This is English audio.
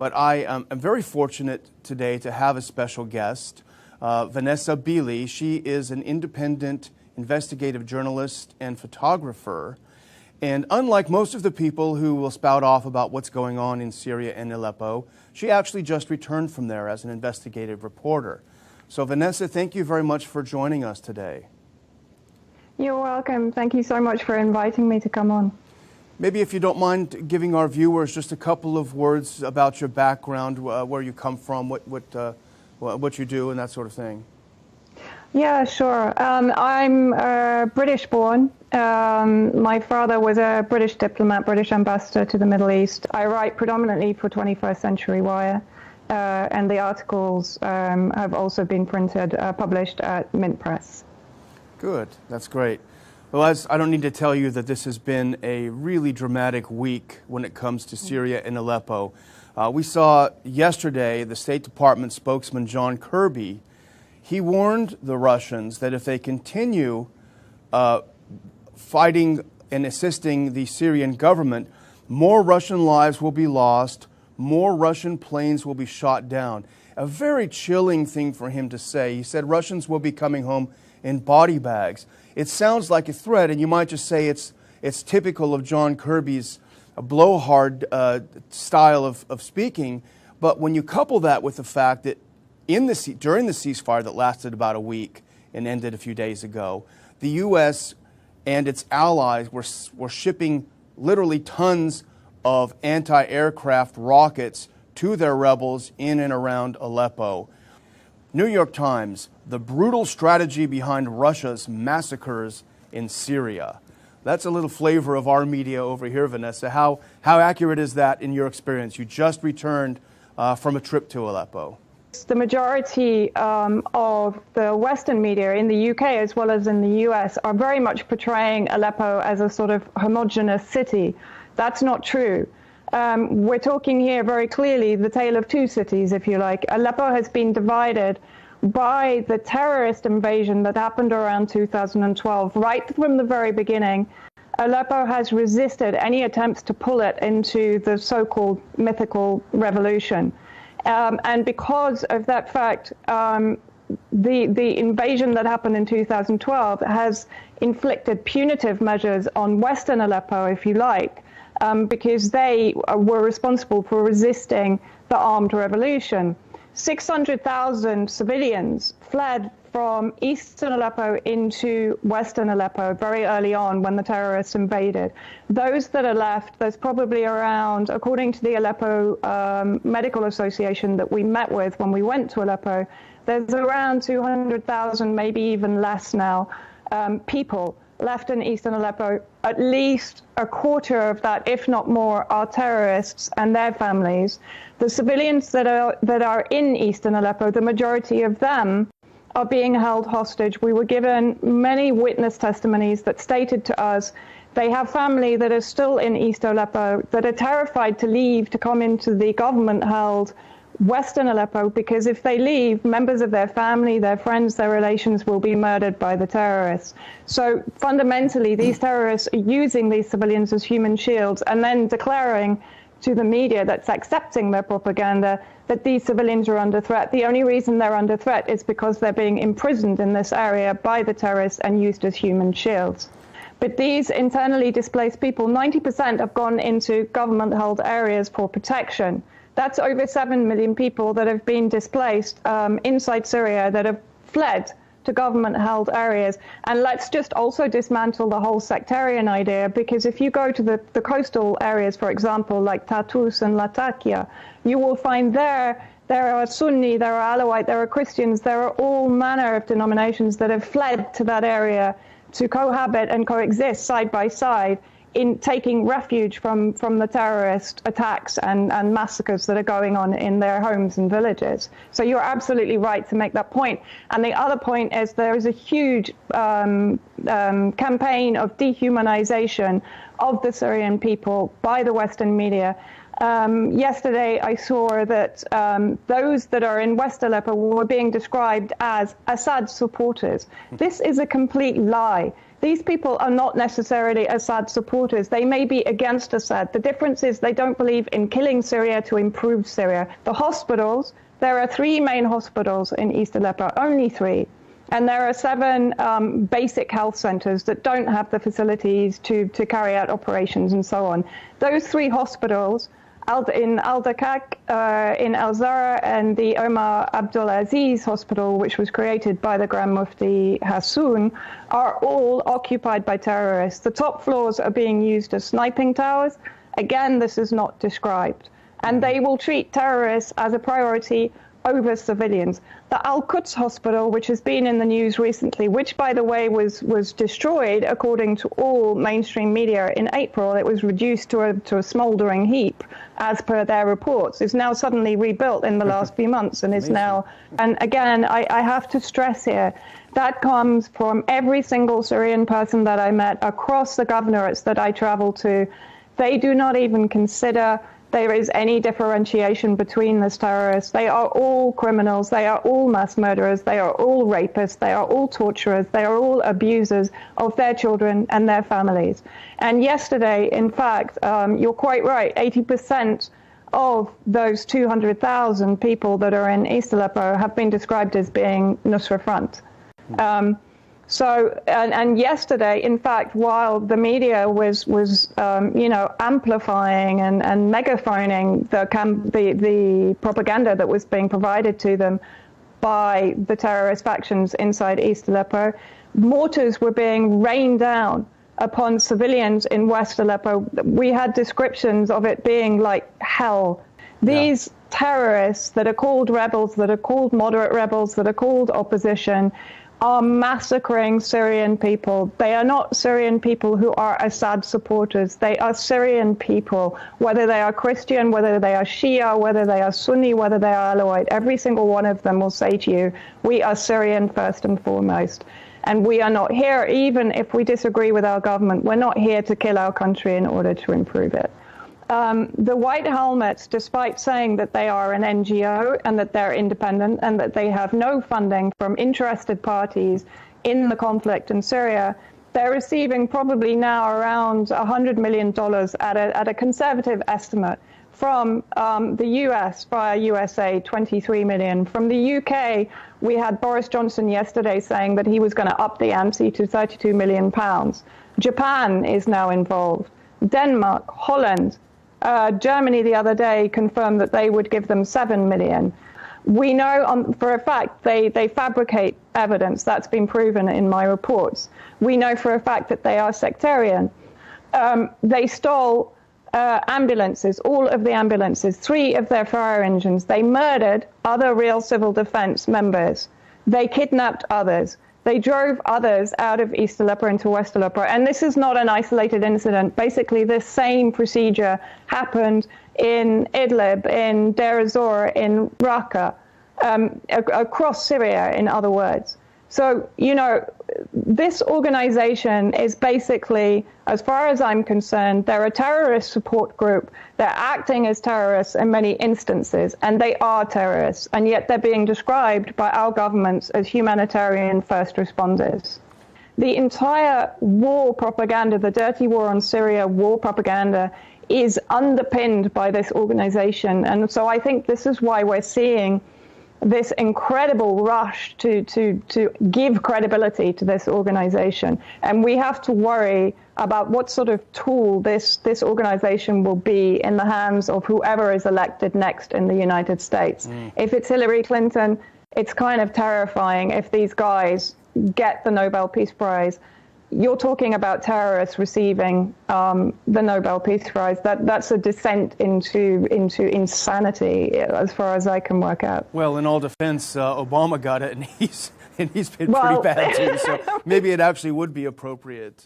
But I am very fortunate today to have a special guest, Vanessa Beeley. She is an independent investigative journalist and photographer. And unlike most of the people who will spout off about what's going on in Syria and Aleppo, she actually just returned from there as an investigative reporter. So Vanessa, thank you very much for joining us today. You're welcome. Thank you so much for inviting me to come on. Maybe if you don't mind giving our viewers just a couple of words about your background, where you come from, what you do, and that sort of thing. Yeah, sure. I'm British born. My father was a British diplomat, British ambassador to the Middle East. I write predominantly for 21st Century Wire, and the articles have also been published at Mint Press. Good. That's great. Well, I don't need to tell you that this has been a really dramatic week when it comes to Syria and Aleppo. We saw yesterday the State Department spokesman John Kirby. He warned the Russians that if they continue fighting and assisting the Syrian government, more Russian lives will be lost, more Russian planes will be shot down. A very chilling thing for him to say. He said Russians will be coming home in body bags. It sounds like a threat, and you might just say it's typical of John Kirby's blowhard style of speaking. But when you couple that with the fact that during the ceasefire that lasted about a week and ended a few days ago, the U.S. and its allies were shipping literally tons of anti-aircraft rockets to their rebels in and around Aleppo. New York Times, the brutal strategy behind Russia's massacres in Syria. That's a little flavor of our media over here, Vanessa. How accurate is that in your experience? You just returned from a trip to Aleppo. The majority of the Western media in the UK as well as in the US are very much portraying Aleppo as a sort of homogeneous city. That's not true. We're talking here very clearly the tale of two cities, if you like. Aleppo has been divided by the terrorist invasion that happened around 2012. Right from the very beginning, Aleppo has resisted any attempts to pull it into the so-called mythical revolution. And because of that fact, the invasion that happened in 2012 has inflicted punitive measures on Western Aleppo, if you like, because they were responsible for resisting the armed revolution. 600,000 civilians fled from eastern Aleppo into western Aleppo very early on when the terrorists invaded. Those that are left, there's probably around, according to the Aleppo Medical Association that we met with when we went to Aleppo, there's around 200,000, maybe even less now, people left in eastern Aleppo. At least a quarter of that, if not more, are terrorists and their families. The civilians that are in eastern Aleppo, the majority of them are being held hostage. We were given many witness testimonies that stated to us they have family that are still in East Aleppo that are terrified to leave to come into the government-held Western Aleppo, because if they leave, members of their family, their friends, their relations will be murdered by the terrorists. So fundamentally, these terrorists are using these civilians as human shields and then declaring to the media that's accepting their propaganda that these civilians are under threat. The only reason they're under threat is because they're being imprisoned in this area by the terrorists and used as human shields. But these internally displaced people, 90% have gone into government-held areas for protection. That's over 7 million people that have been displaced inside Syria that have fled to government-held areas. And let's just also dismantle the whole sectarian idea, because if you go to the coastal areas, for example, like Tartus and Latakia, you will find there are Sunni, there are Alawite, there are Christians, there are all manner of denominations that have fled to that area to cohabit and coexist side by side in taking refuge from the terrorist attacks and massacres that are going on in their homes and villages. So you're absolutely right to make that point. And the other point is there is a huge campaign of dehumanization of the Syrian people by the Western media. Yesterday, I saw that those that are in West Aleppo were being described as Assad supporters. This is a complete lie. These people are not necessarily Assad supporters. They may be against Assad. The difference is they don't believe in killing Syria to improve Syria. The hospitals, there are 3 main hospitals in East Aleppo, only 3. And there are 7 basic health centers that don't have the facilities to carry out operations and so on. Those 3 hospitals, in Al-Dakak, in Al-Zara, and the Omar Abdulaziz Hospital, which was created by the Grand Mufti Hassoun, are all occupied by terrorists. The top floors are being used as sniping towers. Again, this is not described. And they will treat terrorists as a priority over civilians. The Al-Quds Hospital, which has been in the news recently, which, by the way, was destroyed, according to all mainstream media, in April. It was reduced to a smoldering heap, as per their reports, is now suddenly rebuilt in the last few months and is now... And again, I have to stress here, that comes from every single Syrian person that I met across the governorates that I traveled to. They do not even consider there is any differentiation between these terrorists. They are all criminals. They are all mass murderers. They are all rapists. They are all torturers. They are all abusers of their children and their families. And yesterday, in fact, you're quite right, 80% of those 200,000 people that are in East Aleppo have been described as being Nusra Front. And yesterday, in fact, while the media was amplifying and megaphoning the propaganda that was being provided to them by the terrorist factions inside East Aleppo, mortars were being rained down upon civilians in West Aleppo. We had descriptions of it being like hell. These terrorists that are called rebels, that are called moderate rebels, that are called opposition, are massacring Syrian people. They are not Syrian people who are Assad supporters. They are Syrian people, whether they are Christian, whether they are Shia, whether they are Sunni, whether they are Alawite. Every single one of them will say to you, we are Syrian first and foremost. And we are not here, even if we disagree with our government, we're not here to kill our country in order to improve it. The White Helmets, despite saying that they are an NGO and that they're independent and that they have no funding from interested parties in the conflict in Syria, they're receiving probably now around $100 million at a conservative estimate from the US via USA, 23 million. From the UK, we had Boris Johnson yesterday saying that he was going to up the ante to 32 million pounds. Japan is now involved. Denmark, Holland, Germany the other day confirmed that they would give them 7 million. We know for a fact they fabricate evidence. That's been proven in my reports. We know for a fact that they are sectarian. They stole ambulances, all of the ambulances, 3 of their fire engines. They murdered other real civil defense members. They kidnapped others. They drove others out of East Aleppo into West Aleppo. And this is not an isolated incident. Basically, this same procedure happened in Idlib, in Deir ez-Zor, in Raqqa, across Syria, in other words. So, this organization is basically, as far as I'm concerned, they're a terrorist support group. They're acting as terrorists in many instances, and they are terrorists, and yet they're being described by our governments as humanitarian first responders. The entire war propaganda, the dirty war on Syria war propaganda, is underpinned by this organization. And so I think this is why we're seeing this incredible rush to give credibility to this organization. And we have to worry about what sort of tool this organization will be in the hands of whoever is elected next in the United States. If it's Hillary Clinton, it's kind of terrifying if these guys get the Nobel Peace Prize. You're talking about terrorists receiving the Nobel Peace Prize. That's a descent into insanity, as far as I can work out. Well, in all defense, Obama got it, and he's been pretty bad too. So maybe it actually would be appropriate.